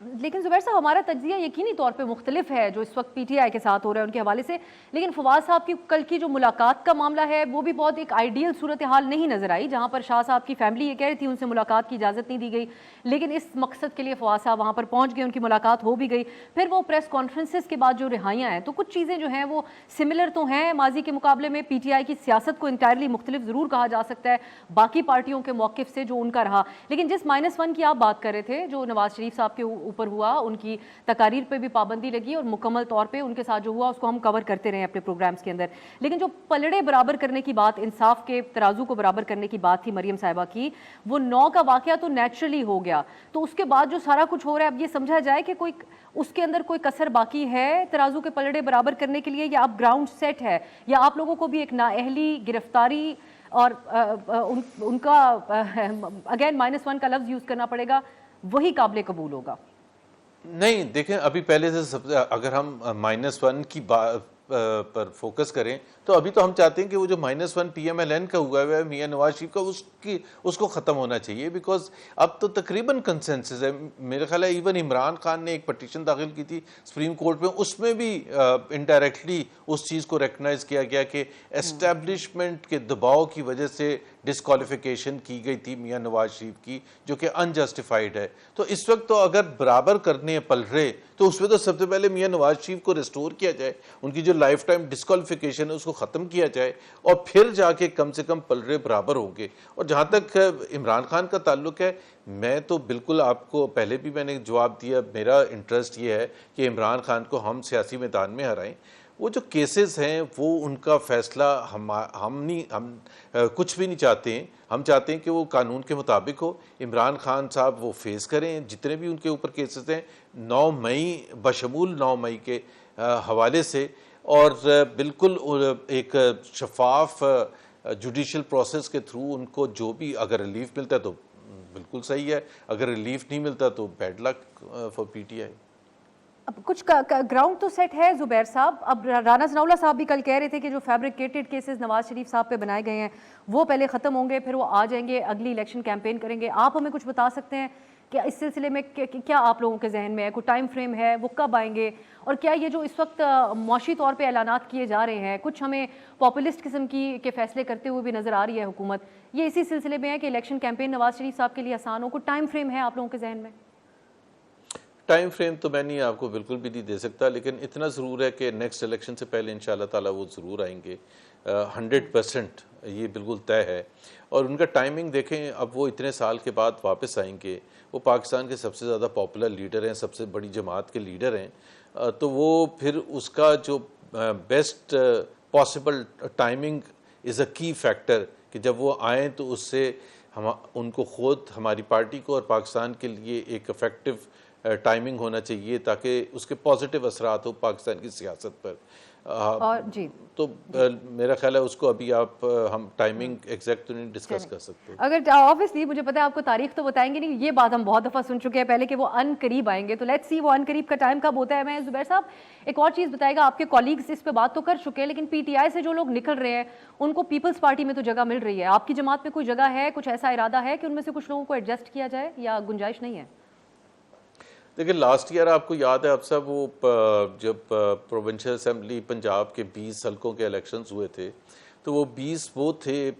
لیکن زبیر صاحب ہمارا تجزیہ یقینی طور پہ مختلف ہے جو اس وقت پی ٹی آئی کے ساتھ ہو رہا ہے ان کے حوالے سے، لیکن فواد صاحب کی کل کی جو ملاقات کا معاملہ ہے وہ بھی بہت ایک آئیڈیل صورتحال نہیں نظر آئی، جہاں پر شاہ صاحب کی فیملی یہ کہہ رہی تھی ان سے ملاقات کی اجازت نہیں دی گئی، لیکن اس مقصد کے لیے فواد صاحب وہاں پر پہنچ گئے، ان کی ملاقات ہو بھی گئی، پھر وہ پریس کانفرنسز کے بعد جو رہائیاں ہیں تو کچھ چیزیں جو ہیں وہ سملر تو ہیں ماضی کے مقابلے میں، پی ٹی آئی کی سیاست کو انٹائرلی مختلف ضرور کہا جا سکتا ہے باقی پارٹیوں کے موقف سے جو ان کا رہا، لیکن جس -1 کی آپ بات کر رہے تھے جو نواز شریف صاحب کے اوپر ہوا، ان کی تقاریر پہ بھی پابندی لگی اور مکمل طور پہ ان کے ساتھ جو ہوا اس کو ہم کور کرتے رہے اپنے پروگرامز کے اندر، لیکن جو پلڑے برابر کرنے کی بات، انصاف کے ترازو کو برابر کرنے کی بات تھی مریم صاحبہ کی، وہ 9 کا واقعہ تو نیچرلی ہو گیا، تو اس کے بعد جو سارا کچھ ہو رہا ہے اب یہ سمجھا جائے کہ کوئی اس کے اندر کوئی کسر باقی ہے ترازو کے پلڑے برابر کرنے کے لیے، یا اب گراؤنڈ سیٹ ہے، یا آپ لوگوں کو بھی ایک نااہلی، گرفتاری اور ان کا اگین -1 کا لفظ یوز کرنا پڑے گا، وہی قابل قبول ہوگا؟ نہیں دیکھیں، ابھی پہلے سے اگر ہم -1 کی پر فوکس کریں تو ابھی تو ہم چاہتے ہیں کہ وہ جو -1 پی ایم ایل این کا ہوا ہے میاں نواز شریف کا اس کو ختم ہونا چاہیے، بیکاز اب تو تقریباً کنسنسس ہے، میرے خیال ہے ایون عمران خان نے ایک پٹیشن داخل کی تھی سپریم کورٹ میں، اس میں بھی انڈائریکٹلی اس چیز کو ریکگنائز کیا گیا کہ اسٹیبلشمنٹ کے دباؤ کی وجہ سے ڈسکوالیفیکیشن کی گئی تھی میاں نواز شریف کی، جو کہ انجسٹیفائڈ ہے، تو اس وقت تو اگر برابر کرنے پلڑے تو اس میں تو سب سے پہلے میاں نواز شریف کو ریسٹور کیا جائے، ان کی جو لائف ٹائم ڈسکوالیفیکیشن ہے اس کو ختم کیا جائے، اور پھر جا کے کم سے کم پلڑے برابر ہوں گے۔ اور جہاں تک عمران خان کا تعلق ہے، میں تو بالکل آپ کو پہلے بھی میں نے جواب دیا، میرا انٹرسٹ یہ ہے کہ عمران خان کو ہم سیاسی میدان میں ہرائیں، وہ جو کیسز ہیں وہ ان کا فیصلہ ہم کچھ بھی نہیں چاہتے ہیں، ہم چاہتے ہیں کہ وہ قانون کے مطابق ہو، عمران خان صاحب وہ فیس کریں جتنے بھی ان کے اوپر کیسز ہیں 9 مئی بشمول 9 مئی کے حوالے سے، اور بالکل ایک شفاف جوڈیشل پروسیس کے تھرو ان کو جو بھی اگر ریلیف ملتا ہے تو بالکل صحیح ہے، اگر ریلیف نہیں ملتا تو bad luck for P T I. اب کچھ گراؤنڈ تو سیٹ ہے زبیر صاحب، اب رانا ثناءاللہ صاحب بھی کل کہہ رہے تھے کہ جو فیبریکیٹڈ کیسز نواز شریف صاحب پہ بنائے گئے ہیں وہ پہلے ختم ہوں گے، پھر وہ آ جائیں گے اگلی الیکشن کیمپین کریں گے، آپ ہمیں کچھ بتا سکتے ہیں کہ اس سلسلے میں کیا آپ لوگوں کے ذہن میں ہے، کوئی ٹائم فریم ہے، وہ کب آئیں گے، اور کیا یہ جو اس وقت معاشی طور پہ اعلانات کیے جا رہے ہیں، کچھ ہمیں پاپولسٹ قسم کے فیصلے کرتے ہوئے بھی نظر آ رہی ہے حکومت، یہ اسی سلسلے میں ہے کہ الیکشن کیمپین نواز شریف صاحب کے لیے آسان ہو، کوئی ٹائم فریم ہے آپ لوگوں کے ذہن میں؟ ٹائم فریم تو میں نہیں آپ کو بالکل بھی نہیں دے سکتا، لیکن اتنا ضرور ہے کہ نیکسٹ الیکشن سے پہلے انشاءاللہ تعالیٰ وہ ضرور آئیں گے، 100% یہ بالکل طے ہے۔ اور ان کا ٹائمنگ دیکھیں، اب وہ اتنے سال کے بعد واپس آئیں گے، وہ پاکستان کے سب سے زیادہ پاپولر لیڈر ہیں، سب سے بڑی جماعت کے لیڈر ہیں، تو وہ پھر اس کا جو بیسٹ پاسبل ٹائمنگ از اے کی فیکٹر کہ جب وہ آئیں تو اس سے ان کو خود ہماری پارٹی کو اور پاکستان کے لیے ایک افیکٹو ٹائمنگ ہونا چاہیے تاکہ اس کے پازیٹیو اثرات ہو پاکستان کی سیاست پر۔ جی تو میرا خیال ہے اس کو ابھی ہم ٹائمنگ ایگزیکٹ تو نہیں ڈسکس کر سکتے۔ اگر آبویسلی مجھے پتا ہے آپ کو تاریخ تو بتائیں گے نہیں، یہ بات ہم بہت دفعہ سن چکے ہیں پہلے کہ وہ ان قریب آئیں گے، تو لیٹس سی وہ ان قریب کا ٹائم کب ہوتا ہے۔ میں زبیر صاحب ایک اور چیز بتائے گا، آپ کے کولیگز اس پہ بات تو کر چکے ہیں، لیکن پی ٹی آئی سے جو لوگ نکل رہے ہیں ان کو پیپلز پارٹی میں تو جگہ مل رہی ہے، آپ کی جماعت میں کوئی جگہ ہے، کچھ ایسا ارادہ ہے کہ ان میں سے کچھ لوگوں کو ایڈجسٹ کیا جائے یا گنجائش نہیں ہے؟ دیکھیں لاسٹ ایئر آپ کو یاد ہے اب سب وہ جب پروونشل اسمبلی پنجاب کے 20 حلقوں کے الیکشنز ہوئے تھے تو وہ 20 وہ تھے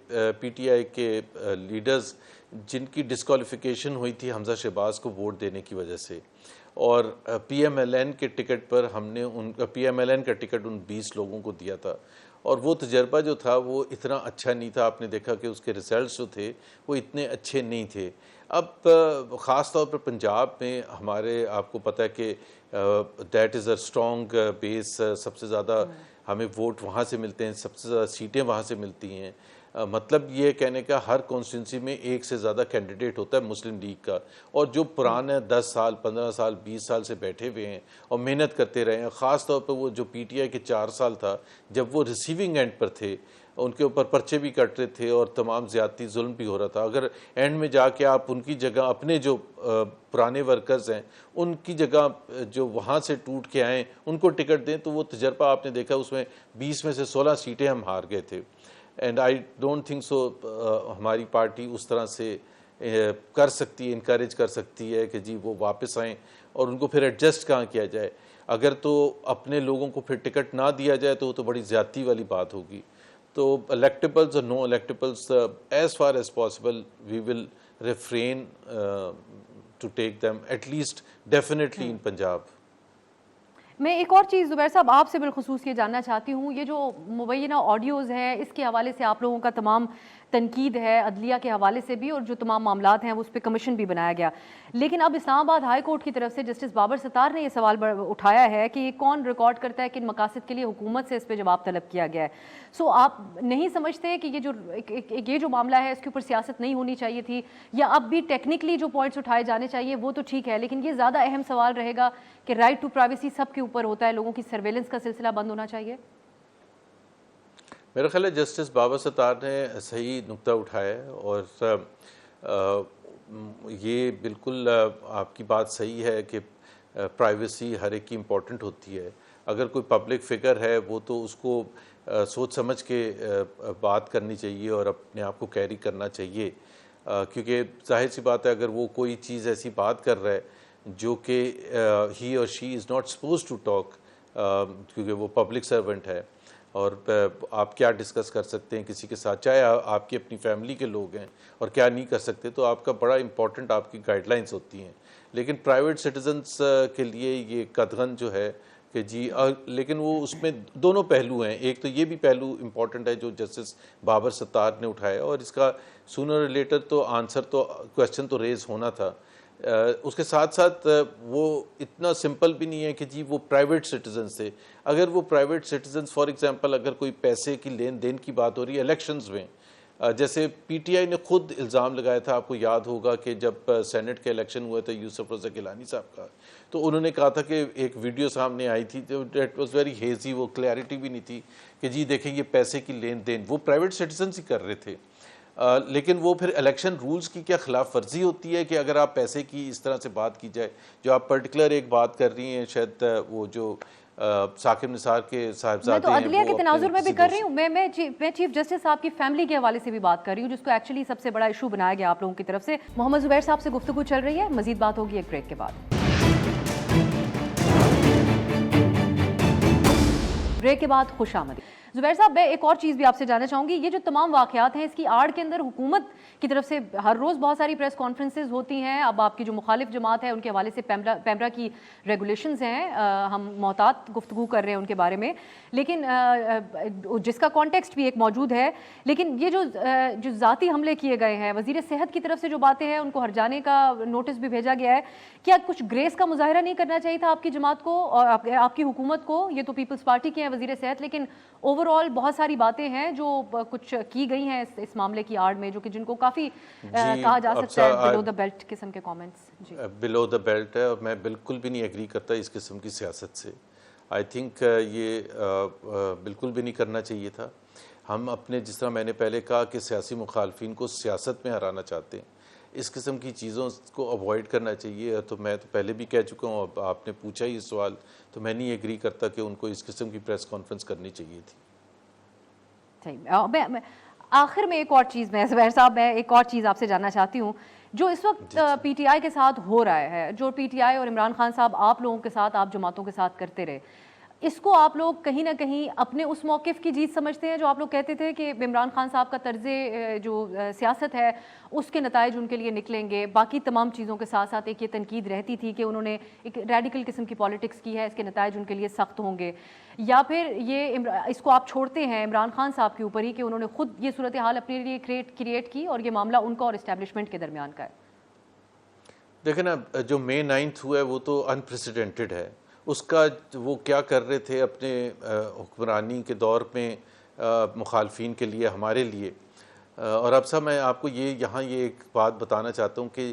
پی ٹی آئی کے لیڈرز جن کی ڈسکوالیفیکیشن ہوئی تھی حمزہ شہباز کو ووٹ دینے کی وجہ سے، اور پی ایم ایل این کے ٹکٹ پر ہم نے پی ایم ایل این کا ٹکٹ ان 20 لوگوں کو دیا تھا، اور وہ تجربہ جو تھا وہ اتنا اچھا نہیں تھا، آپ نے دیکھا کہ اس کے ریزلٹس جو تھے وہ اتنے اچھے نہیں تھے۔ اب خاص طور پر پنجاب میں ہمارے آپ کو پتہ ہے کہ دیٹ از اے اسٹرانگ بیس، سب سے زیادہ ہمیں ووٹ وہاں سے ملتے ہیں، سب سے زیادہ سیٹیں وہاں سے ملتی ہیں، مطلب یہ کہنے کا ہر کانسٹیٹوئنسی میں ایک سے زیادہ کینڈیڈیٹ ہوتا ہے مسلم لیگ کا، اور جو پرانے 10 سال 15 سال 20 سال سے بیٹھے ہوئے ہیں اور محنت کرتے رہے ہیں، خاص طور پر وہ جو پی ٹی آئی کے 4 سال تھا جب وہ ریسیونگ اینڈ پر تھے، ان کے اوپر پرچے بھی کٹ رہے تھے اور تمام زیادتی ظلم بھی ہو رہا تھا، اگر اینڈ میں جا کے آپ ان کی جگہ اپنے جو پرانے ورکرز ہیں ان کی جگہ جو وہاں سے ٹوٹ کے آئیں ان کو ٹکٹ دیں تو وہ تجربہ آپ نے دیکھا، اس میں 20 میں سے 16 سیٹیں ہم ہار گئے تھے، and I don't think so ہماری پارٹی اس طرح سے کر سکتی ہے، انکریج کر سکتی ہے کہ جی وہ واپس آئیں، اور ان کو پھر ایڈجسٹ کہاں کیا جائے. اگر تو اپنے لوگوں کو پھر ٹکٹ نہ دیا جائے تو وہ تو بڑی زیادتی والی بات ہوگی. تو الیکٹیبلز اور no electables as far as possible we will refrain to take them at least definitely in Punjab. میں ایک اور چیز زبیر صاحب آپ سے بالخصوص یہ جاننا چاہتی ہوں، یہ جو مبینہ آڈیوز ہیں اس کے حوالے سے آپ لوگوں کا تمام تنقید ہے عدلیہ کے حوالے سے بھی، اور جو تمام معاملات ہیں وہ اس پہ کمیشن بھی بنایا گیا. لیکن اب اسلام آباد ہائی کورٹ کی طرف سے جسٹس بابر ستار نے یہ سوال اٹھایا ہے کہ یہ کون ریکارڈ کرتا ہے، کن مقاصد کے لیے حکومت سے اس پہ جواب طلب کیا گیا ہے. سو آپ نہیں سمجھتے کہ یہ جو معاملہ ہے اس کے اوپر سیاست نہیں ہونی چاہیے تھی، یا اب بھی ٹیکنیکلی جو پوائنٹس اٹھائے جانے چاہیے وہ تو ٹھیک ہے، لیکن یہ زیادہ اہم سوال رہے گا کہ رائٹ ٹو پرائیویسی سب کے اوپر ہوتا ہے، لوگوں کی سرویلنس کا سلسلہ بند ہونا چاہیے؟ میرا خیال ہے جسٹس بابر ستار نے صحیح نقطہ اٹھایا ہے، اور یہ بالکل آپ کی بات صحیح ہے کہ پرائیویسی ہر ایک کی امپورٹنٹ ہوتی ہے. اگر کوئی پبلک فگر ہے وہ تو اس کو سوچ سمجھ کے بات کرنی چاہیے اور اپنے آپ کو کیری کرنا چاہیے، کیونکہ ظاہر سی بات ہے اگر وہ کوئی چیز ایسی بات کر رہا ہے جو کہ ہی اور she is not suppose to talk, کیونکہ وہ پبلک سرونٹ ہے، اور آپ کیا ڈسکس کر سکتے ہیں کسی کے ساتھ، چاہے آپ کی اپنی فیملی کے لوگ ہیں، اور کیا نہیں کر سکتے، تو آپ کا بڑا امپورٹنٹ آپ کی گائیڈ لائنس ہوتی ہیں. لیکن پرائیویٹ سٹیزنس کے لیے یہ قدغن جو ہے کہ جی، لیکن وہ اس میں دونوں پہلو ہیں. ایک تو یہ بھی پہلو امپورٹنٹ ہے جو جسٹس بابر ستار نے اٹھایا، اور اس کا سونر ریلیٹر تو آنسر تو کویشچن تو ریز ہونا تھا. اس کے ساتھ ساتھ وہ اتنا سمپل بھی نہیں ہے کہ جی وہ پرائیویٹ سٹیزنز تھے. اگر وہ پرائیویٹ سٹیزنز فار ایگزامپل اگر کوئی پیسے کی لین دین کی بات ہو رہی ہے الیکشنز میں، جیسے پی ٹی آئی نے خود الزام لگایا تھا، آپ کو یاد ہوگا کہ جب سینٹ کے الیکشن ہوئے تھے یوسف رضا گیلانی صاحب کا، تو انہوں نے کہا تھا کہ ایک ویڈیو سامنے آئی تھی، دیٹ واز ویری ہیزی، وہ کلیئرٹی بھی نہیں تھی کہ جی دیکھیں یہ پیسے کی لین دین وہ پرائیویٹ سٹیزنز ہی کر رہے تھے. لیکن وہ پھر الیکشن رولز کی کیا خلاف ورزی ہوتی ہے کہ اگر آپ پیسے کی اس طرح سے بات کی جائے، جو آپ پرٹیکولر ایک بات کر رہی ہیں، شاید وہ جو ثاقب نثار کے صاحبزادے ہیں، میں تو عدلیہ کے تناظر میں بھی کر رہی ہوں، میں چیف جسٹس صاحب کی فیملی کے حوالے سے بھی بات کر رہی ہوں، جس کو ایکچولی سب سے بڑا ایشو بنایا گیا آپ لوگوں کی طرف سے. محمد زبیر صاحب سے گفتگو چل رہی ہے، مزید بات ہوگی ایک بریک کے بعد. بریک کے بعد خوش آمدید. زبیر صاحب، میں ایک اور چیز بھی آپ سے جاننا چاہوں گی، یہ جو تمام واقعات ہیں اس کی آڑ کے اندر حکومت کی طرف سے ہر روز بہت ساری پریس کانفرنسز ہوتی ہیں. اب آپ کی جو مخالف جماعت ہے ان کے حوالے سے پیمرا کی ریگولیشنز ہیں، ہم محتاط گفتگو کر رہے ہیں ان کے بارے میں، لیکن جس کا کانٹیکسٹ بھی ایک موجود ہے. لیکن یہ جو ذاتی حملے کیے گئے ہیں، وزیر صحت کی طرف سے جو باتیں ہیں ان کو ہرجانے کا نوٹس بھی بھیجا گیا ہے. کیا کچھ گریس کا مظاہرہ نہیں کرنا چاہیے تھا آپ کی جماعت کو اور آپ کی حکومت کو؟ یہ تو پیپلز پارٹی کے ہیں وزیر صحت، لیکن اوور آل بہت ساری باتیں ہیں جو کچھ کی گئی ہیں اس معاملے کی آڑ میں، جو کہ جن کو کافی کہا جا سکتا ہے بلو دا بیلٹ قسم کے کامنٹس. بلو دا بیلٹ ہے، اور میں بالکل بھی نہیں ایگری کرتا اس قسم کی سیاست سے. آئی تھنک یہ بالکل بھی نہیں کرنا چاہیے تھا. ہم اپنے، جس طرح میں نے پہلے کہا کہ سیاسی مخالفین کو سیاست میں ہرانا چاہتے ہیں، اس قسم کی چیزوں کو اوائڈ کرنا چاہیے. تو میں تو پہلے بھی کہہ چکا ہوں، اب آپ نے پوچھا ہی سوال، تو میں نہیں ایگری کرتا کہ ان کو اس قسم کی پریس کانفرنس کرنی چاہیے تھی. آخر میں ایک اور چیز، میں زبیر صاحب میں ایک اور چیز آپ سے جاننا چاہتی ہوں، جو اس وقت پی ٹی آئی کے ساتھ ہو رہا ہے، جو پی ٹی آئی اور عمران خان صاحب آپ لوگوں کے ساتھ، آپ جماعتوں کے ساتھ کرتے رہے، اس کو آپ لوگ کہیں نہ کہیں اپنے اس موقف کی جیت سمجھتے ہیں جو آپ لوگ کہتے تھے کہ عمران خان صاحب کا طرز جو سیاست ہے اس کے نتائج ان کے لیے نکلیں گے؟ باقی تمام چیزوں کے ساتھ ساتھ ایک یہ تنقید رہتی تھی کہ انہوں نے ایک ریڈیکل قسم کی پالیٹکس کی ہے، اس کے نتائج ان کے لیے سخت ہوں گے. یا پھر یہ اس کو آپ چھوڑتے ہیں عمران خان صاحب کے اوپر ہی کہ انہوں نے خود یہ صورتحال اپنے لیے کریٹ کی اور یہ معاملہ ان کا اور اسٹیبلشمنٹ کے درمیان کا ہے؟ دیکھیں نا، جو May 9 ہوا ہے وہ تو انپریسیڈنٹڈ ہے. اس کا وہ کیا کر رہے تھے اپنے حکمرانی کے دور میں مخالفین کے لیے، ہمارے لیے. اور اب صاحب میں آپ کو یہاں یہ ایک بات بتانا چاہتا ہوں کہ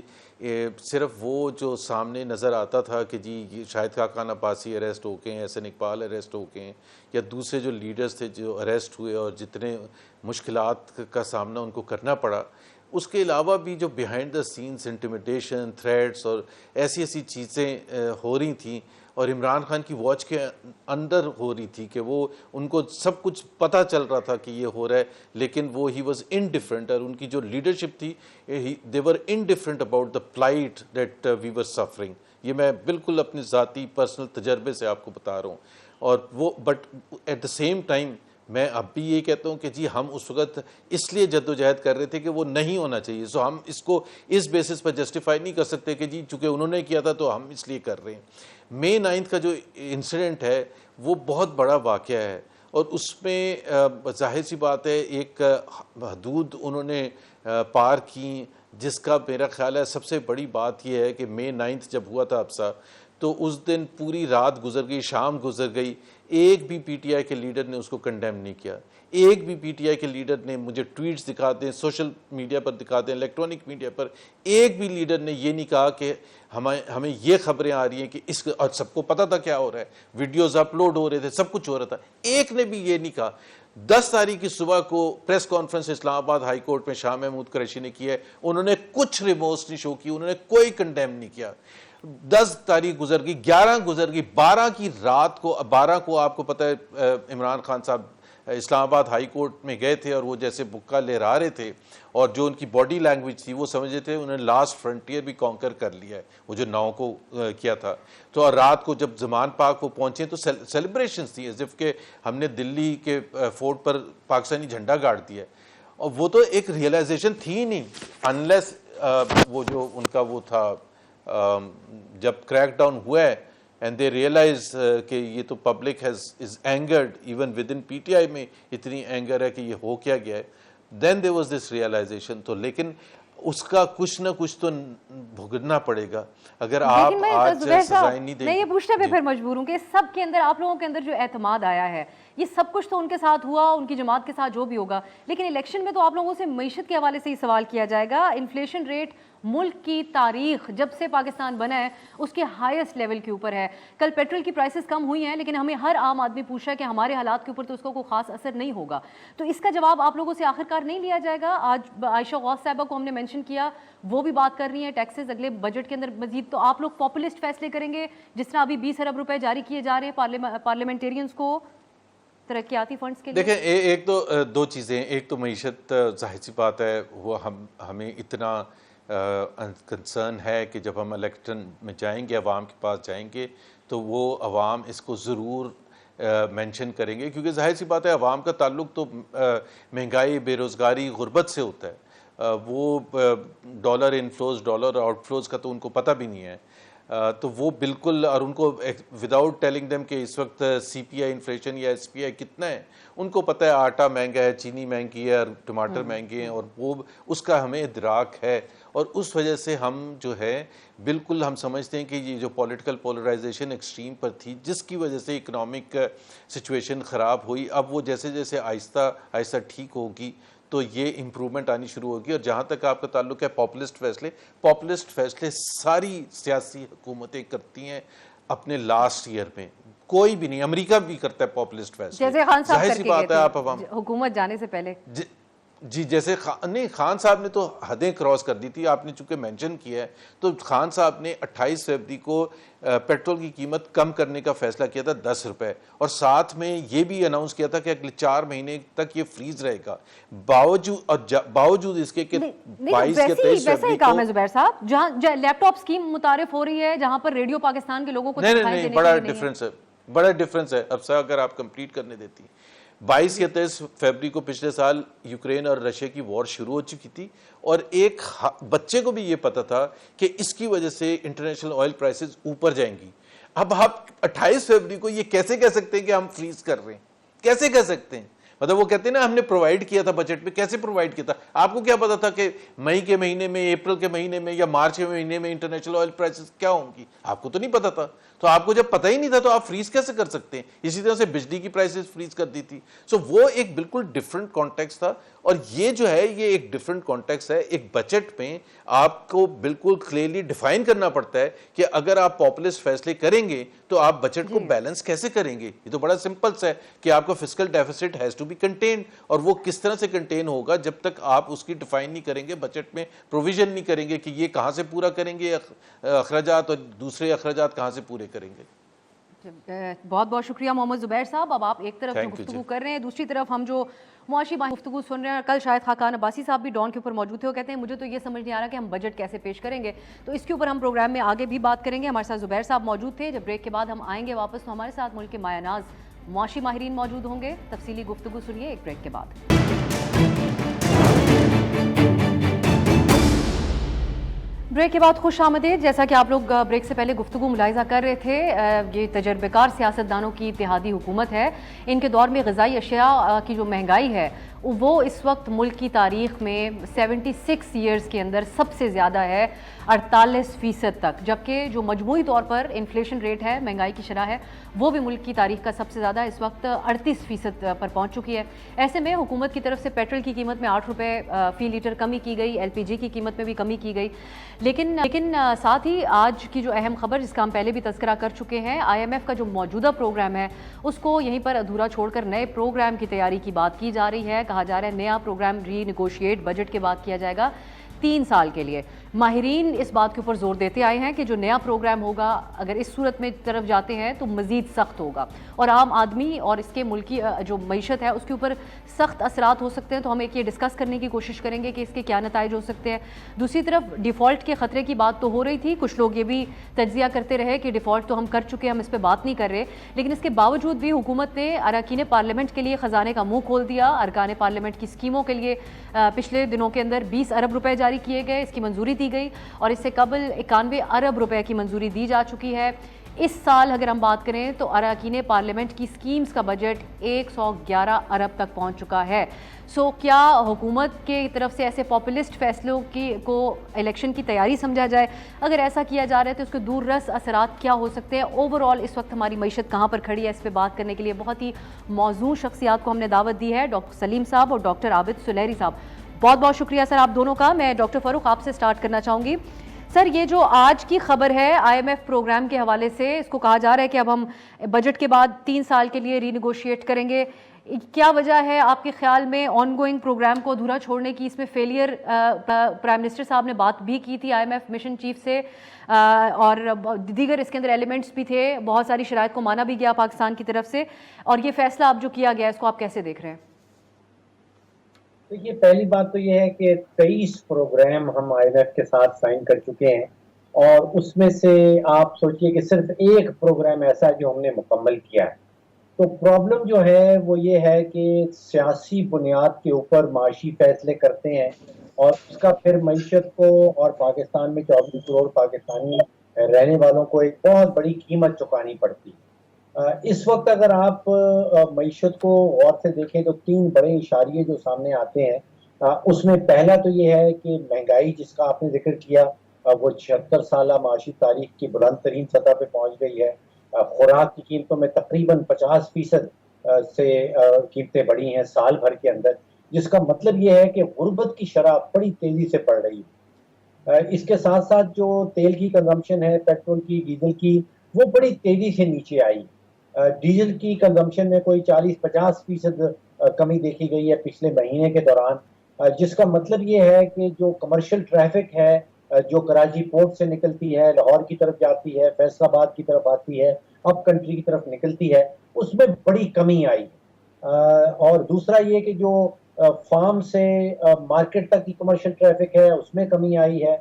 صرف وہ جو سامنے نظر آتا تھا کہ جی شاہد خاقان عباسی اریسٹ ہو گئے ہیں، احسن اقبال اریسٹ ہو گئے ہیں، یا دوسرے جو لیڈرز تھے جو اریسٹ ہوئے اور جتنے مشکلات کا سامنا ان کو کرنا پڑا، اس کے علاوہ بھی جو behind the sense intimidation threats اور ایسی ایسی چیزیں ہو رہی تھیں اور عمران خان کی واچ کے اندر ہو رہی تھی کہ وہ ان کو سب کچھ پتہ چل رہا تھا کہ یہ ہو رہا ہے لیکن وہ ہی واز انڈیفرنٹ اور ان کی جو لیڈرشپ تھی they were indifferent about the plight that we were suffering. یہ میں بالکل اپنے ذاتی پرسنل تجربے سے آپ کو بتا رہا ہوں. اور وہ but at the same time میں اب بھی یہ کہتا ہوں کہ جی ہم اس وقت اس لیے جدوجہد کر رہے تھے کہ وہ نہیں ہونا چاہیے. سو ہم اس کو اس بیسس پر جسٹیفائی نہیں کر سکتے کہ جی چونکہ انہوں نے کیا تھا تو ہم اس لیے کر رہے ہیں. مئی 9 کا جو انسیڈنٹ ہے وہ بہت بڑا واقعہ ہے اور اس میں ظاہر سی بات ہے ایک حدود انہوں نے پار کی جس کا میرا خیال ہے سب سے بڑی بات یہ ہے کہ مئی 9 جب ہوا تھا حادثہ تو اس دن پوری رات گزر گئی, شام گزر گئی, ایک بھی پی ٹی آئی کے لیڈر نے اس کو کنڈیم نہیں کیا. ایک بھی پی ٹی آئی کے لیڈر نے, مجھے ٹویٹس دکھا دیں, سوشل میڈیا پر دکھا دیں, الیکٹرانک میڈیا پر, ایک بھی لیڈر نے یہ نہیں کہا کہ ہمیں یہ خبریں آ رہی ہیں کہ اس اور سب کو پتہ تھا کیا ہو رہا ہے, ویڈیوز اپلوڈ ہو رہے تھے, سب کچھ ہو رہا تھا. ایک نے بھی یہ نہیں کہا. 10 تاریخ کی صبح کو پریس کانفرنس اسلام آباد ہائی کورٹ میں شاہ محمود قریشی نے کی ہے, انہوں نے کچھ ریمورس نہیں شو کی, انہوں نے کوئی کنڈیم نہیں کیا. 10 تاریخ گزر گئی, 11 گزر گئی, 12 کی رات کو, 12 کو آپ کو پتہ ہے عمران خان صاحب اسلام آباد ہائی کورٹ میں گئے تھے اور وہ جیسے بکا لہرا رہے تھے اور جو ان کی باڈی لینگویج تھی وہ سمجھے تھے انہوں نے لاسٹ فرنٹیئر بھی کانکر کر لیا ہے, وہ جو 9 کو کیا تھا. تو اور رات کو جب زمان پاک وہ پہنچے تو سیلیبریشنز تھی ایز اف کہ ہم نے دلی کے فورٹ پر پاکستانی جھنڈا گاڑ دیا ہے. اور وہ تو ایک ریئلائزیشن تھی نہیں انلیس وہ جو ان کا وہ تھا جب کریک ڈاؤن ہوا ہے اینڈ دے ریئلائز کہ یہ تو public is اینگرڈ, even with in P T آئی میں اتنی اینگر ہے کہ یہ ہو کیا گیا ہے, دین دیر واز دس ریئلائزیشن. تو لیکن اس کا کچھ نہ کچھ تو بھگتنا پڑے گا اگر آپ آج سزائیں نہیں دیں. میں یہ پوچھنے پہ پھر مجبور ہوں کہ سب کے اندر, آپ لوگوں کے اندر جو اعتماد آیا ہے, یہ سب کچھ تو ان کے ساتھ ہوا, ان کی جماعت کے ساتھ جو بھی ہوگا, لیکن الیکشن میں تو آپ لوگوں سے معیشت کے حوالے سے ہی سوال کیا جائے گا. انفلیشن ریٹ ملک کی تاریخ جب سے پاکستان بنا ہے اس کے ہائیسٹ لیول کے اوپر ہے. کل پیٹرول کی پرائسز کم ہوئی ہیں لیکن ہمیں ہر عام آدمی پوچھ رہا ہے کہ ہمارے حالات کے اوپر تو اس کو کوئی خاص اثر نہیں ہوگا. تو اس کا جواب آپ لوگوں سے آخرکار نہیں لیا جائے گا؟ آج عائشہ غوث صاحبہ کو ہم نے مینشن کیا, وہ بھی بات کر رہی ہیں ٹیکسز اگلے بجٹ کے اندر مزید, تو آپ لوگ پاپولسٹ فیصلے کریں گے جس طرح ابھی 20 ارب روپے جاری کیے جا رہے ہیں پارلیمنٹیرینز کو ترقیاتی فنڈز کے لیے؟ دیکھیں ایک تو دو چیزیں, ایک تو معیشت ظاہر سی بات ہے وہ ہمیں اتنا کنسرن ہے کہ جب ہم الیکشن میں جائیں گے, عوام کے پاس جائیں گے تو وہ عوام اس کو ضرور مینشن کریں گے, کیونکہ ظاہر سی بات ہے عوام کا تعلق تو مہنگائی, بے روزگاری, غربت سے ہوتا ہے. وہ dollar inflows dollar out flows کا تو ان کو پتہ بھی نہیں ہے. تو وہ بالکل, اور ان کو وداؤٹ ٹیلنگ دیم کہ اس وقت سی پی آئی انفلیشن یا ایس پی آئی کتنا ہے, ان کو پتہ ہے آٹا مہنگا ہے, چینی مہنگی ہے, اور ٹماٹر مہنگے ہیں, اور وہ اس کا ہمیں ادراک ہے. اور اس وجہ سے ہم جو ہے بالکل ہم سمجھتے ہیں کہ یہ جو پولیٹیکل پولرائزیشن ایکسٹریم پر تھی جس کی وجہ سے اکنامک سچویشن خراب ہوئی, اب وہ جیسے جیسے آہستہ آہستہ ٹھیک ہوگی تو یہ امپرومنٹ آنی شروع ہوگی. اور جہاں تک آپ کا تعلق ہے پاپولسٹ فیصلے ساری سیاسی حکومتیں کرتی ہیں اپنے لاسٹ ایئر میں, کوئی بھی نہیں. امریکہ بھی کرتا ہے پاپولسٹ فیصلے, جیسے خان صاحب ظاہر سی بات ہے آپ عوام حکومت جانے سے پہلے. جی جیسے نہیں, خان صاحب نے تو حدیں کراس کر دی تھی, آپ نے چونکہ مینشن کیا ہے تو خان صاحب نے 28 فروری کو پیٹرول کی قیمت کم کرنے کا فیصلہ کیا تھا 10 روپے, اور ساتھ میں یہ بھی اناؤنس کیا تھا کہ اگلے 4 مہینے تک یہ فریز رہے گا. باوجود اس کے کہ 22 یا 23 ویسا ہی کام ہے زبیر صاحب, جہاں لیپ ٹاپ اسکیم متعارف ہو رہی ہے, جہاں پر ریڈیو پاکستان کے لوگوں کو نہیں, بڑا ڈفرنس ہے. اب سر اگر آپ کمپلیٹ کرنے دیتی, 22 یا 23 فروری کو پچھلے سال یوکرین اور رشیا کی وار شروع ہو چکی تھی, اور ایک بچے کو بھی یہ پتا تھا کہ اس کی وجہ سے انٹرنیشنل آئل پرائسز اوپر جائیں گی. اب آپ 28 فروری کو یہ کیسے کہہ سکتے ہیں کہ ہم فریز کر رہے ہیں, کیسے کہہ سکتے ہیں؟ مطلب وہ کہتے ہیں نا ہم نے پرووائڈ کیا تھا بجٹ میں, کیسے پرووائڈ کیا تھا؟ آپ کو کیا پتا تھا کہ مئی کے مہینے میں, اپریل کے مہینے میں یا مارچ کے مہینے میں انٹرنیشنل آئل پرائسز کیا ہوں گی؟ آپ کو تو نہیں پتا تھا. تو آپ کو جب پتہ ہی نہیں تھا تو آپ فریز کیسے کر سکتے ہیں؟ اسی طرح سے بجلی کی پرائسز فریز کر دی تھی. سو وہ ایک بالکل ڈفرینٹ کانٹیکسٹ تھا, اور یہ جو ہے یہ ایک ڈفرنٹ کانٹیکس ہے. ایک بجٹ میں آپ کو بالکل کلیئرلی ڈیفائن کرنا پڑتا ہے کہ اگر آپ پاپولسٹ فیصلے کریں گے تو آپ بجٹ کو بیلنس کیسے کریں گے. یہ تو بڑا سمپل سا ہے کہ آپ کا fiscal deficit has to be contained, اور وہ کس طرح سے کنٹین ہوگا جب تک آپ اس کی ڈیفائن نہیں کریں گے, بجٹ میں پروویژن نہیں کریں گے کہ یہ کہاں سے پورا کریں گے اخراجات اور دوسرے اخراجات کہاں سے پورے کریں گے. بہت بہت شکریہ محمد زبیر صاحب. اب آپ ایک طرف جو گفتگو کر رہے ہیں, دوسری طرف ہم جو معاشی گفتگو سن رہے ہیں. کل شاید خاقان عباسی صاحب بھی ڈان کے اوپر موجود تھے, وہ کہتے ہیں مجھے تو یہ سمجھ نہیں آ رہا کہ ہم بجٹ کیسے پیش کریں گے. تو اس کے اوپر ہم پروگرام میں آگے بھی بات کریں گے. ہمارے ساتھ زبیر صاحب موجود تھے. جب بریک کے بعد ہم آئیں گے واپس تو ہمارے ساتھ ملک کے مایہ ناز معاشی ماہرین موجود ہوں گے. تفصیلی گفتگو سنیے ایک بریک کے بعد. بریک کے بعد خوش آمدید. جیسا کہ آپ لوگ بریک سے پہلے گفتگو ملاحظہ کر رہے تھے, یہ تجربہ کار سیاستدانوں کی اتحادی حکومت ہے. ان کے دور میں غذائی اشیاء کی جو مہنگائی ہے وہ اس وقت ملک کی تاریخ میں 76 ایئرز کے اندر سب سے زیادہ ہے, 48% تک, جبکہ جو مجموعی طور پر انفلیشن ریٹ ہے, مہنگائی کی شرح ہے, وہ بھی ملک کی تاریخ کا سب سے زیادہ اس وقت 38% پر پہنچ چکی ہے. ایسے میں حکومت کی طرف سے پیٹرول کی قیمت میں 8 روپے فی لیٹر کمی کی گئی, LPG کی قیمت میں بھی کمی کی گئی. لیکن ساتھ ہی آج کی جو اہم خبر جس کا ہم پہلے بھی تذکرہ کر چکے ہیں, IMF کا جو موجودہ پروگرام ہے اس کو یہیں پر ادھورا چھوڑ کر نئے پروگرام کی تیاری کی بات کی جا رہی ہے. کہا جا رہا ہے نیا پروگرام ری نیگوشیٹ بجٹ کے بعد کیا جائے گا 3 سال کے لیے. ماہرین اس بات کے اوپر زور دیتے آئے ہیں کہ جو نیا پروگرام ہوگا اگر اس صورت میں طرف جاتے ہیں تو مزید سخت ہوگا اور عام آدمی اور اس کے ملکی جو معیشت ہے اس کے اوپر سخت اثرات ہو سکتے ہیں. تو ہم ایک یہ ڈسکس کرنے کی کوشش کریں گے کہ اس کے کیا نتائج ہو سکتے ہیں. دوسری طرف ڈیفالٹ کے خطرے کی بات تو ہو رہی تھی, کچھ لوگ یہ بھی تجزیہ کرتے رہے کہ ڈیفالٹ تو ہم کر چکے ہیں, ہم اس پہ بات نہیں کر رہے, لیکن اس کے باوجود بھی حکومت نے اراکین پارلیمنٹ کے لیے خزانے کا منہ کھول دیا. ارکان پارلیمنٹ کی اسکیموں کے لیے پچھلے دنوں کے اندر 20 ارب روپے جاری کیے گئے, اس کی منظوری دی گئی, اور اس سے قبل 91 ارب روپے کی منظوری دی جا چکی ہے. اس سال اگر ہم بات کریں تو اراکین پارلیمنٹ کی سکیمز کا بجٹ 111 ارب تک پہنچ چکا ہے. سو کیا حکومت کی طرف سے ایسے پاپولسٹ فیصلوں کو الیکشن کی تیاری سمجھا جائے؟ اگر ایسا کیا جا رہا ہے تو اس کے دور رس اثرات کیا ہو سکتے ہیں؟ اوور آل اس وقت ہماری معیشت کہاں پر کھڑی ہے, اس پہ بات کرنے کے لیے بہت ہی موزوں شخصیات کو ہم نے دعوت دی ہے. ڈاکٹر سلیم صاحب اور ڈاکٹر عابد سلیری صاحب, بہت بہت شکریہ سر آپ دونوں کا. میں ڈاکٹر فاروق آپ سے سٹارٹ کرنا چاہوں گی. سر, یہ جو آج کی خبر ہے IMF پروگرام کے حوالے سے, اس کو کہا جا رہا ہے کہ اب ہم بجٹ کے بعد 3 سال کے لیے ری نیگوشیٹ کریں گے. کیا وجہ ہے آپ کے خیال میں آن گوئنگ پروگرام کو ادھورا چھوڑنے کی؟ اس میں فیلئر پرائم منسٹر صاحب نے بات بھی کی تھی IMF مشن چیف سے, اور دیگر اس کے اندر ایلیمنٹس بھی تھے, بہت ساری شرائط کو مانا بھی گیا پاکستان کی طرف سے, اور یہ فیصلہ اب جو کیا گیا اس کو آپ کیسے دیکھ رہے ہیں؟ دیکھیے, پہلی بات تو یہ ہے کہ 23 پروگرام ہم IMF کے ساتھ سائن کر چکے ہیں, اور اس میں سے آپ سوچئے کہ صرف ایک پروگرام ایسا ہے جو ہم نے مکمل کیا ہے. تو پرابلم جو ہے وہ یہ ہے کہ سیاسی بنیاد کے اوپر معاشی فیصلے کرتے ہیں, اور اس کا پھر معیشت کو اور پاکستان میں 24 کروڑ پاکستانی رہنے والوں کو ایک بہت بڑی قیمت چکانی پڑتی. اس وقت اگر آپ معیشت کو غور سے دیکھیں تو 3 بڑے اشاریے جو سامنے آتے ہیں. اس میں پہلا تو یہ ہے کہ مہنگائی جس کا آپ نے ذکر کیا وہ 76 سالہ معاشی تاریخ کی بلند ترین سطح پہ پہنچ گئی ہے. خوراک کی قیمتوں میں تقریباً 50% سے قیمتیں بڑھی ہیں سال بھر کے اندر, جس کا مطلب یہ ہے کہ غربت کی شرح بڑی تیزی سے بڑھ رہی ہے. اس کے ساتھ ساتھ جو تیل کی کنزمپشن ہے, پیٹرول کی, ڈیزل کی, وہ بڑی تیزی سے نیچے آئی. ڈیزل کی کنزمپشن میں کوئی 40-50% کمی دیکھی گئی ہے پچھلے مہینے کے دوران, جس کا مطلب یہ ہے کہ جو کمرشل ٹریفک ہے جو کراچی پورٹ سے نکلتی ہے, لاہور کی طرف جاتی ہے, فیصل آباد کی طرف آتی ہے, اپ کنٹری کی طرف نکلتی ہے, اس میں بڑی کمی آئی. اور دوسرا یہ کہ جو فارم سے مارکیٹ تک کی کمرشل ٹریفک ہے اس میں کمی آئی ہے,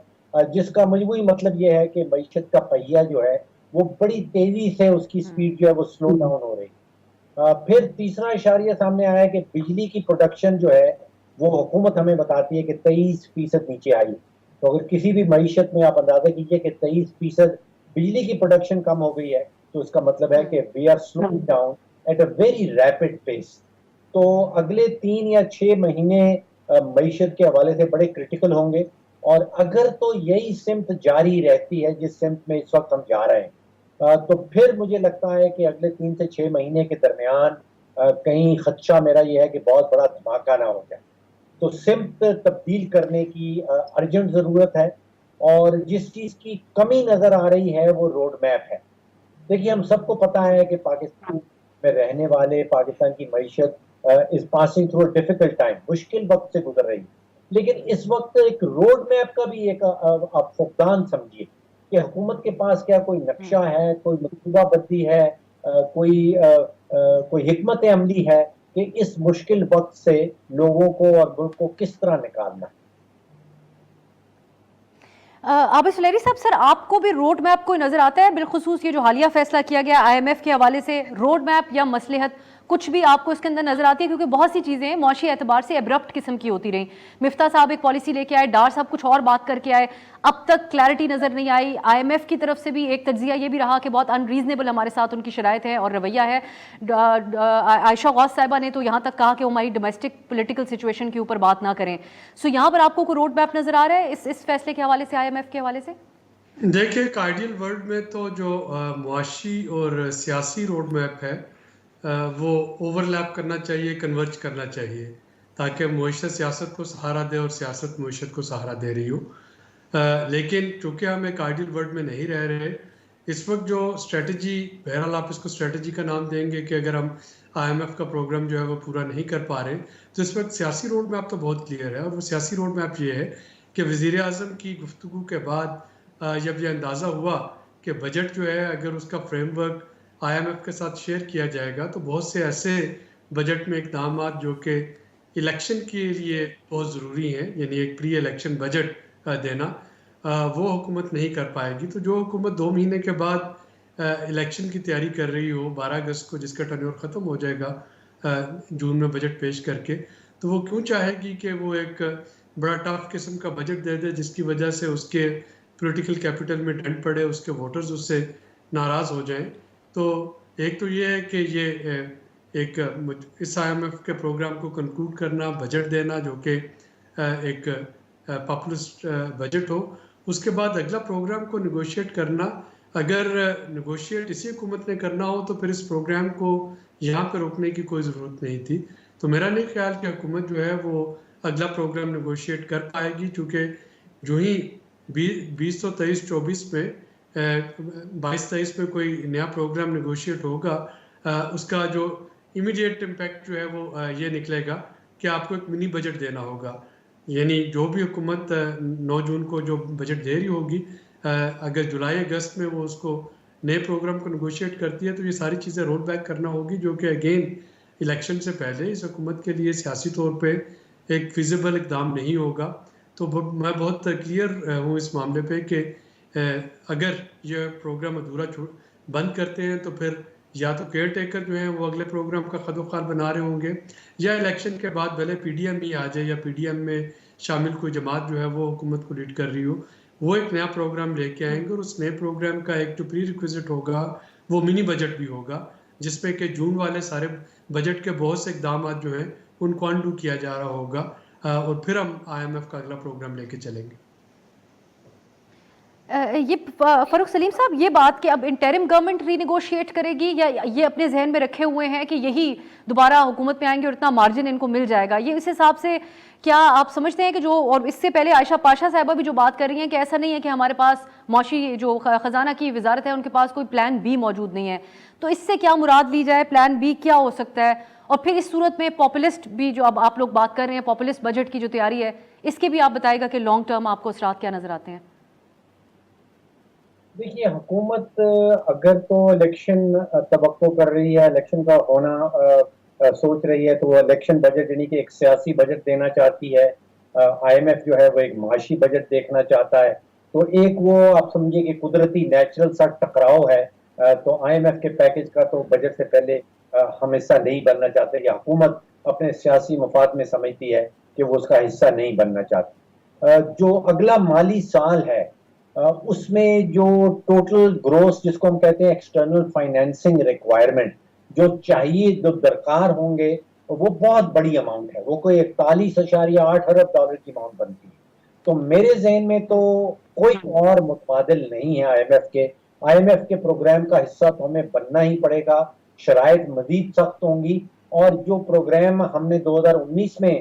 جس کا مجموعی مطلب یہ ہے کہ معیشت کا پہیہ جو ہے وہ بڑی تیزی سے اس کی سپیڈ جو ہے وہ سلو ڈاؤن ہو رہی. پھر تیسرا اشاریہ سامنے آیا کہ بجلی کی پروڈکشن جو ہے وہ حکومت ہمیں بتاتی ہے کہ 23% نیچے آئی. تو اگر کسی بھی معیشت میں آپ اندازہ کیجئے کہ 23% بجلی کی پروڈکشن کم ہو گئی ہے تو اس کا مطلب ہے کہ we are slowing down at a very rapid pace. تو اگلے 3 یا 6 مہینے معیشت کے حوالے سے بڑے کرٹیکل ہوں گے, اور اگر تو یہی سمت جاری رہتی ہے جس سمت میں اس وقت ہم جا رہے ہیں, تو پھر مجھے لگتا ہے کہ اگلے 3 سے 6 مہینے کے درمیان کہیں خدشہ میرا یہ ہے کہ بہت بڑا دھماکہ نہ ہو جائے. تو سمت تبدیل کرنے کی ارجنٹ ضرورت ہے، اور جس چیز کی کمی نظر آ رہی ہے وہ روڈ میپ ہے. دیکھیے ہم سب کو پتا ہے کہ پاکستان میں رہنے والے، پاکستان کی معیشت is passing through difficult time, مشکل وقت سے گزر رہی ہے. لیکن اس وقت ایک روڈ میپ کا بھی ایک آپ فقدان سمجھیے کہ حکومت کے پاس کیا کوئی نقشہ ہے، کوئی منصوبہ بندی ہے، کوئی حکمت عملی ہے کہ اس مشکل وقت سے لوگوں کو اور ملک کو کس طرح نکالنا ہے. عابد سلیری صاحب، سر آپ کو بھی روڈ میپ کوئی نظر آتا ہے؟ بالخصوص یہ جو حالیہ فیصلہ کیا گیا IMF کے حوالے سے، روڈ میپ یا مصلحت کچھ بھی آپ کو اس کے اندر نظر آتی ہے؟ کیونکہ بہت سی چیزیں معاشی اعتبار سے ابرپٹ قسم کی ہوتی رہیں. مفتاح صاحب ایک پالیسی لے کے آئے، ڈار صاحب کچھ اور بات کر کے آئے، اب تک کلیئرٹی نظر نہیں آئی. IMF کی طرف سے بھی ایک تجزیہ یہ بھی رہا کہ بہت ان ریزنیبل ہمارے ساتھ ان کی شرائط ہے اور رویہ ہے. عائشہ غوث صاحبہ نے تو یہاں تک کہا کہ وہ ہماری ڈومیسٹک پولیٹیکل سچویشن کے اوپر بات نہ کریں. سو یہاں پر آپ کو کوئی روڈ میپ نظر آ رہا ہے اس فیصلے کے حوالے سے، IMF کے حوالے سے؟ دیکھیں ایک آئیڈیل ورلڈ میں تو جو معاشی اور سیاسی روڈ میپ ہے وہ اوور لیپ کرنا چاہیے، کنورج کرنا چاہیے، تاکہ معیشت سیاست کو سہارا دے اور سیاست معیشت کو سہارا دے رہی ہو. لیکن چونکہ ہم ایک آئیڈیل ورلڈ میں نہیں رہ رہے، اس وقت جو اسٹریٹجی، بہرحال آپ اس کو اسٹریٹجی کا نام دیں گے کہ اگر ہم IMF کا پروگرام جو ہے وہ پورا نہیں کر پا رہے، تو اس وقت سیاسی روڈ میپ تو بہت کلیئر ہے. اور وہ سیاسی روڈ میپ یہ ہے کہ وزیر اعظم کی گفتگو کے بعد جب یہ اندازہ ہوا کہ بجٹ جو ہے اگر اس کا فریم ورک IMF کے ساتھ شیئر کیا جائے گا تو بہت سے ایسے بجٹ میں اقدامات جو کہ الیکشن کے لیے بہت ضروری ہیں، یعنی ایک پری الیکشن بجٹ دینا، وہ حکومت نہیں کر پائے گی. تو جو حکومت 2 مہینے کے بعد الیکشن کی تیاری کر رہی ہو، 12 اگست کو جس کا ٹینیور ختم ہو جائے گا جون میں بجٹ پیش کر کے، تو وہ کیوں چاہے گی کہ وہ ایک بڑا ٹف قسم کا بجٹ دے دے جس کی وجہ سے اس کے پولیٹیکل کیپٹل میں ڈنٹ پڑے، اس کے ووٹرز اس سے ناراض ہو جائیں. تو ایک تو یہ ہے کہ یہ ایک اس IMF کے پروگرام کو کنکلوڈ کرنا، بجٹ دینا جو کہ ایک پاپولسٹ بجٹ ہو. اس کے بعد اگلا پروگرام کو نیگوشیٹ کرنا. اگر نیگوشیٹ اسی حکومت نے کرنا ہو تو پھر اس پروگرام کو یہاں پہ روکنے کی کوئی ضرورت نہیں تھی. تو میرا نہیں خیال کہ حکومت جو ہے وہ اگلا پروگرام نیگوشیٹ کر پائے گی، چونکہ جو ہی 2023-24 میں 22-23 میں کوئی نیا پروگرام نیگوشیٹ ہوگا، اس کا جو امیڈیٹ امپیکٹ جو ہے وہ یہ نکلے گا کہ آپ کو ایک منی بجٹ دینا ہوگا. یعنی جو بھی حکومت 9 جون کو جو بجٹ دے رہی ہوگی، اگر جولائی اگست میں وہ اس کو نئے پروگرام کو نیگوشیٹ کرتی ہے تو یہ ساری چیزیں رول بیک کرنا ہوگی، جو کہ اگین الیکشن سے پہلے اس حکومت کے لیے سیاسی طور پہ ایک فیزیبل اقدام نہیں ہوگا. تو میں بہت کلیئر ہوں اس معاملے پہ کہ اگر یہ پروگرام ادھورا بند کرتے ہیں تو پھر یا تو کیئر ٹیکر جو ہیں وہ اگلے پروگرام کا خد و خال بنا رہے ہوں گے، یا الیکشن کے بعد بھلے PDM ہی آ جائے یا PDM میں شامل کوئی جماعت جو ہے وہ حکومت کو لیڈ کر رہی ہو، وہ ایک نیا پروگرام لے کے آئیں گے. اور اس نئے پروگرام کا ایک جو پری ریکویزٹ ہوگا وہ منی بجٹ بھی ہوگا، جس پہ کہ جون والے سارے بجٹ کے بہت سے اقدامات جو ہیں ان کو انڈو کیا جا رہا ہوگا، اور پھر ہم IMF کا اگلا پروگرام لے کے چلیں گے. یہ فاروق سلیم صاحب، یہ بات کہ اب انٹرم گورنمنٹ ری نیگوشیٹ کرے گی یا یہ اپنے ذہن میں رکھے ہوئے ہیں کہ یہی دوبارہ حکومت میں آئیں گے اور اتنا مارجن ان کو مل جائے گا، یہ اس حساب سے کیا آپ سمجھتے ہیں کہ جو، اور اس سے پہلے عائشہ پاشا صاحبہ بھی جو بات کر رہی ہیں کہ ایسا نہیں ہے کہ ہمارے پاس معاشی جو خزانہ کی وزارت ہے ان کے پاس کوئی پلان B موجود نہیں ہے، تو اس سے کیا مراد لی جائے؟ پلان B کیا ہو سکتا ہے؟ اور پھر اس صورت میں پاپولسٹ بھی جو اب آپ لوگ بات کر رہے ہیں، پاپولسٹ بجٹ کی جو تیاری ہے، اس کے بھی آپ بتائے گا کہ لانگ ٹرم آپ کو اثرات کیا نظر آتے ہیں؟ دیکھیے حکومت اگر تو الیکشن توقع کر رہی ہے، الیکشن کا ہونا سوچ رہی ہے، تو وہ الیکشن بجٹ یعنی کہ ایک سیاسی بجٹ دینا چاہتی ہے. IMF جو ہے وہ ایک معاشی بجٹ دیکھنا چاہتا ہے. تو ایک وہ آپ سمجھیے کہ قدرتی نیچرل سا ٹکراؤ ہے. تو IMF کے پیکج کا تو بجٹ سے پہلے ہم حصہ نہیں بننا چاہتے، یا حکومت اپنے سیاسی مفاد میں سمجھتی ہے کہ وہ اس کا حصہ نہیں بننا چاہتی. جو اگلا مالی سال ہے اس میں جو ٹوٹل گروس جس کو ہم کہتے ہیں ایکسٹرنل فائنینسنگ ریکوائرمنٹ جو چاہیے، جو درکار ہوں گے، وہ بہت بڑی اماؤنٹ ہے. وہ کوئی 41.8 ارب ڈالر کی اماؤنٹ بنتی ہے. تو میرے ذہن میں تو کوئی اور متبادل نہیں ہے IMF کے. IMF کے پروگرام کا حصہ تو ہمیں بننا ہی پڑے گا. شرائط مزید سخت ہوں گی، اور جو پروگرام ہم نے 2019 میں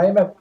IMF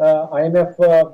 IMF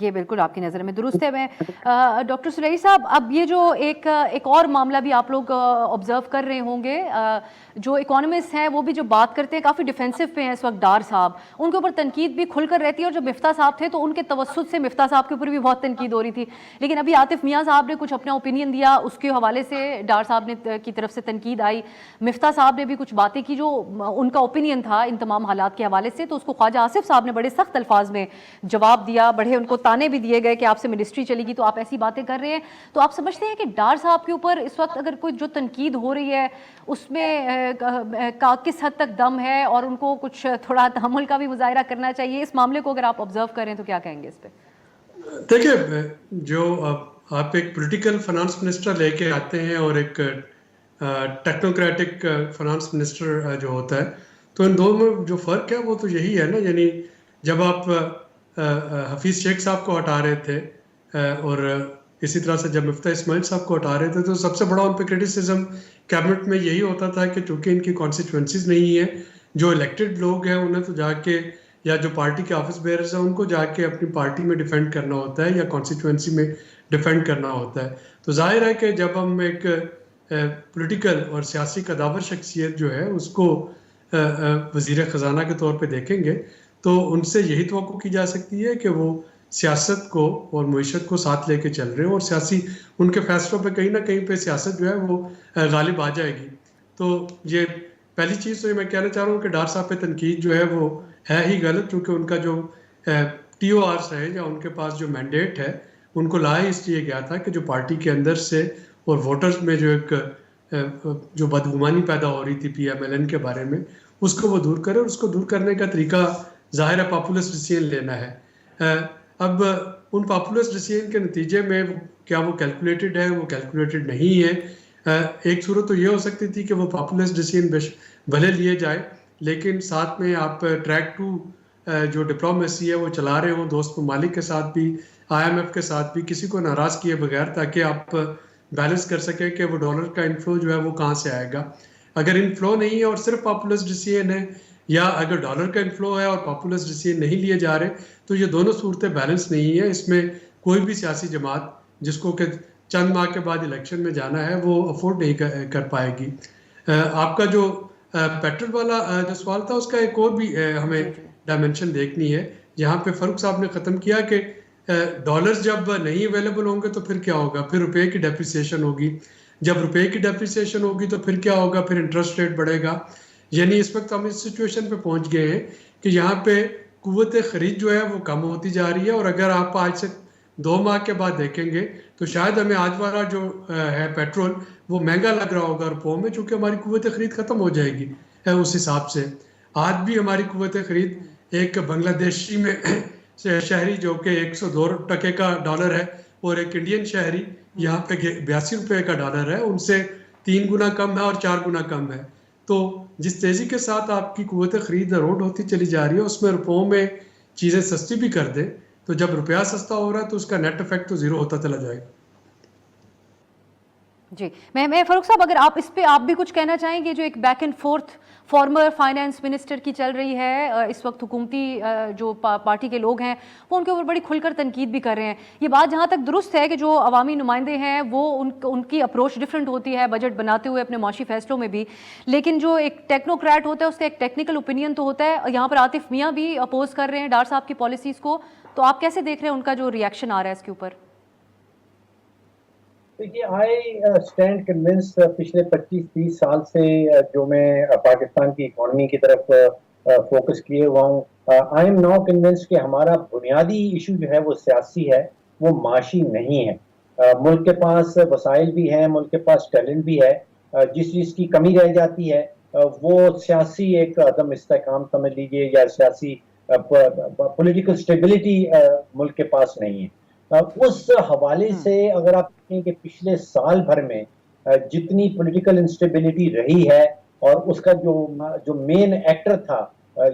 یہ بالکل آپ کی نظر میں درست ہے. میں ڈاکٹر سلیری صاحب, اب یہ جو ایک اور معاملہ بھی آپ لوگ آبزرو کر رہے ہوں گے, جو اکانومسٹ ہیں وہ بھی جو بات کرتے ہیں کافی ڈیفینسو پہ ہیں اس وقت ڈار صاحب, ان کے اوپر تنقید بھی کھل کر رہتی ہے, اور جب مفتاح صاحب تھے تو ان کے توسط سے مفتاح صاحب کے اوپر بھی بہت تنقید ہو رہی تھی, لیکن ابھی عاطف میاں صاحب نے کچھ اپنا اوپینین دیا, اس کے حوالے سے ڈار صاحب نے کی طرف سے تنقید آئی, مفتاح صاحب نے بھی کچھ باتیں کی جو ان کا اوپینین تھا ان تمام حالات کے حوالے سے, تو اس کو خواجہ آصف صاحب نے بڑے سخت الفاظ میں جواب دیا, بڑے ان کو تانے بھی دیے گئے کہ آپ سے منسٹری چلے گی تو آپ ایسی باتیں کر رہے ہیں. تو آپ سمجھتے ہیں کہ ڈار صاحب کے اوپر اس وقت اگر کوئی جو تنقید ہو رہی ہے اس میں کس حد تک دم ہے, اور ان کو کچھ تھوڑا تحمل کا بھی مظاہرہ کرنا چاہیے؟ اس معاملے کو اگر آپ آبزرو کریں تو کیا کہیں گے اس پہ؟ دیکھیں, جو آپ ایک پولیٹیکل فنانس منسٹر لے کے آتے ہیں اور ایک ٹیکنوکریٹک فنانس منسٹر جو ہوتا ہے, تو ان دونوں میں جو فرق ہے وہ تو یہی ہے نا. یعنی جب آپ حفیظ شیخ صاحب کو ہٹا رہے تھے اور اسی طرح سے جب مفتاح اسماعیل صاحب کو ہٹا رہے تھے, تو سب سے بڑا ان پہ کرٹیسزم کیبنٹ میں یہی ہوتا تھا کہ چونکہ ان کی کانسٹیچوئنسیز نہیں ہیں, جو الیکٹڈ لوگ ہیں انہیں تو جا کے, یا جو پارٹی کے آفس بیئرز ہیں ان کو جا کے اپنی پارٹی میں ڈیفینڈ کرنا ہوتا ہے یا کانسٹیچوئنسی میں ڈیفینڈ کرنا ہوتا ہے. تو ظاہر ہے کہ جب ہم ایک پولیٹیکل اور سیاسی قداور شخصیت جو ہے اس کو وزیر خزانہ کے طور پہ دیکھیں گے, تو ان سے یہی توقع کی جا سکتی ہے کہ وہ سیاست کو اور معیشت کو ساتھ لے کے چل رہے ہیں, اور سیاسی ان کے فیصلوں پہ کہیں نہ کہیں پہ سیاست جو ہے وہ غالب آ جائے گی. تو یہ پہلی چیز تو یہ میں کہنا چاہ رہا ہوں کہ ڈار صاحب پہ تنقید جو ہے وہ ہے ہی غلط, کیونکہ ان کا جو ٹی او آرس ہے یا ان کے پاس جو مینڈیٹ ہے ان کو لایا اس لیے گیا تھا کہ جو پارٹی کے اندر سے اور ووٹرز میں جو ایک جو بدگمانی پیدا ہو رہی تھی پی ایم ایل این کے بارے میں, اس کو وہ دور کرے, اور اس کو دور کرنے کا طریقہ ظاہر ہے پاپولسٹ ڈیسیژن لینا ہے. اب ان پاپولسٹ ڈیسیژن کے نتیجے میں کیا وہ کیلکولیٹڈ ہے, وہ کیلکولیٹڈ نہیں ہے. ایک صورت تو یہ ہو سکتی تھی کہ وہ پاپولسٹ ڈیسیژن بھلے لیے جائے, لیکن ساتھ میں آپ ٹریک ٹو جو ڈپلومیسی ہے وہ چلا رہے ہوں دوست ممالک کے ساتھ بھی, آئی ایم ایف کے ساتھ بھی, کسی کو ناراض کیے بغیر, تاکہ آپ بیلنس کر سکیں کہ وہ ڈالر کا انفلو جو ہے وہ کہاں سے آئے گا. اگر انفلو نہیں ہے اور صرف پاپولسٹ ڈیسیژن ہے, یا اگر ڈالر کا انفلو ہے اور پاپولسٹ ڈیسیژن نہیں لیے جا رہے, تو یہ دونوں صورتیں بیلنس نہیں ہے. اس میں کوئی بھی سیاسی جماعت جس کو کہ چند ماہ کے بعد الیکشن میں جانا ہے وہ افورڈ نہیں کر پائے گی. آپ کا جو پیٹرول والا جو سوال تھا اس کا ایک اور بھی ہمیں ڈائمنشن دیکھنی ہے, جہاں پہ فاروق صاحب نے ختم کیا کہ ڈالرز جب نہیں اویلیبل ہوں گے تو پھر کیا ہوگا, پھر روپے کی ڈیپریسیشن ہوگی, جب روپے کی ڈیپریسیشن ہوگی تو پھر کیا ہوگا, پھر انٹرسٹ ریٹ بڑھے گا. یعنی اس وقت ہم اس سچویشن پہ پہنچ گئے ہیں کہ یہاں پہ قوت خرید جو ہے وہ کم ہوتی جا رہی ہے, اور اگر آپ آج سے 2 ماہ کے بعد دیکھیں گے تو شاید ہمیں آج والا جو ہے پیٹرول وہ مہنگا لگ رہا ہوگا روپوں میں, چونکہ ہماری قوت خرید ختم ہو جائے گی. اس حساب سے آج بھی ہماری قوت خرید ایک بنگلہ دیشی میں شہری جو کہ 102 کا ڈالر ہے, اور ایک انڈین شہری یہاں پہ 82 روپے کا ڈالر ہے, ان سے 3 گنا کم ہے اور 4 گنا کم ہے. تو جس تیزی کے ساتھ آپ کی قوت خرید اروڈ ہوتی چلی جا رہی ہے, اس میں روپوں میں چیزیں سستی بھی کر دیں, تو جب روپیہ سستا ہو رہا ہے تو اس کا نیٹ افیکٹ تو زیرو ہوتا چلا جائے گا. جی, میں فاروق صاحب اگر آپ اس پہ آپ بھی کچھ کہنا چاہیں گے, جو ایک back and forth former finance minister کی چل رہی ہے اس وقت, حکومتی جو پارٹی کے لوگ ہیں وہ ان کے اوپر بڑی کھل کر تنقید بھی کر رہے ہیں. یہ بات جہاں تک درست ہے کہ جو عوامی نمائندے ہیں وہ ان کی اپروچ ڈفرینٹ ہوتی ہے بجٹ بناتے ہوئے اپنے معاشی فیصلوں میں بھی, لیکن جو ایک ٹیکنوکریٹ ہوتا ہے اس کا ایک ٹیکنیکل اوپینین تو ہوتا ہے. یہاں پر عاطف میاں بھی اپوز کر رہے ہیں ڈار صاحب کی پالیسیز کو, تو آپ کیسے دیکھ رہے ہیں ان کا جو ریئیکشن آ رہا ہے اس کے اوپر؟ دیکھیے, آئی اسٹینڈ کنونس پچھلے 25-30 سال سے جو میں پاکستان کی اکانومی کی طرف فوکس کیے ہوا ہوں, آئی ایم ناؤ کنونس کہ ہمارا بنیادی ایشو جو ہے وہ سیاسی ہے, وہ معاشی نہیں ہے. ملک کے پاس وسائل بھی ہیں, ملک کے پاس ٹیلنٹ بھی ہے, جس چیز کی کمی رہ جاتی ہے وہ سیاسی ایک عدم استحکام سمجھ لیجیے, یا سیاسی پولیٹیکل اسٹیبلٹی ملک کے پاس نہیں ہے. اس حوالے سے اگر آپ دیکھیں کہ پچھلے سال بھر میں جتنی پولیٹیکل انسٹیبلٹی رہی ہے, اور اس کا جو مین ایکٹر تھا,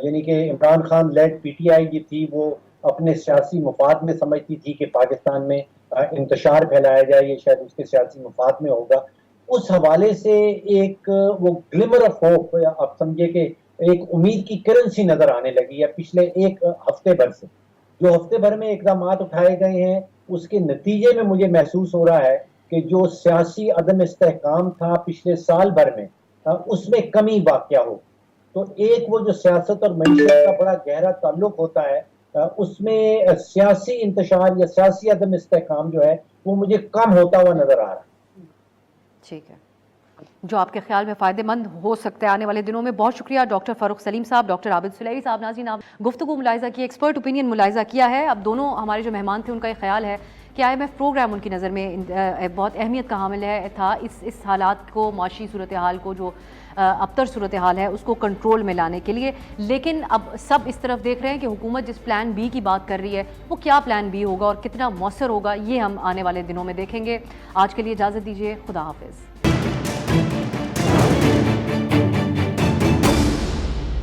یعنی کہ عمران خان لیڈ پی ٹی آئی جو تھی, وہ اپنے سیاسی مفاد میں سمجھتی تھی کہ پاکستان میں انتشار پھیلایا جائے, یہ شاید اس کے سیاسی مفاد میں ہوگا. اس حوالے سے ایک وہ گلمر آف ہوپ, آپ سمجھے کہ ایک امید کی کرن سی نظر آنے لگی ہے پچھلے ایک ہفتے بھر سے, جو ہفتے بھر میں اقدامات اٹھائے گئے ہیں اس کے نتیجے میں مجھے محسوس ہو رہا ہے کہ جو سیاسی عدم استحکام تھا پچھلے سال بھر میں اس میں کمی واقع ہو. تو ایک وہ جو سیاست اور معیشت کا بڑا گہرا تعلق ہوتا ہے اس میں سیاسی انتشار یا سیاسی عدم استحکام جو ہے وہ مجھے کم ہوتا ہوا نظر آ رہا ہے. ٹھیک ہے، جو آپ کے خیال میں فائدہ مند ہو سکتا ہے آنے والے دنوں میں. بہت شکریہ ڈاکٹر فاروق سلیم صاحب، ڈاکٹر عابد سلیری صاحب. ناظرین، آپ گفتگو ملاحظہ کی، ایکسپرٹ اوپینین ملاحظہ کیا ہے. اب دونوں ہمارے جو مہمان تھے ان کا یہ خیال ہے کہ آئی ایم ایف پروگرام ان کی نظر میں بہت اہمیت کا حامل تھا اس حالات کو، معاشی صورتحال کو، جو ابتر صورتحال ہے اس کو کنٹرول میں لانے کے لیے. لیکن اب سب اس طرف دیکھ رہے ہیں کہ حکومت جس پلان بی کی بات کر رہی ہے وہ کیا پلان بی ہوگا اور کتنا مؤثر ہوگا، یہ ہم آنے والے دنوں میں دیکھیں گے. آج کے لیے اجازت دیجیے، خدا حافظ.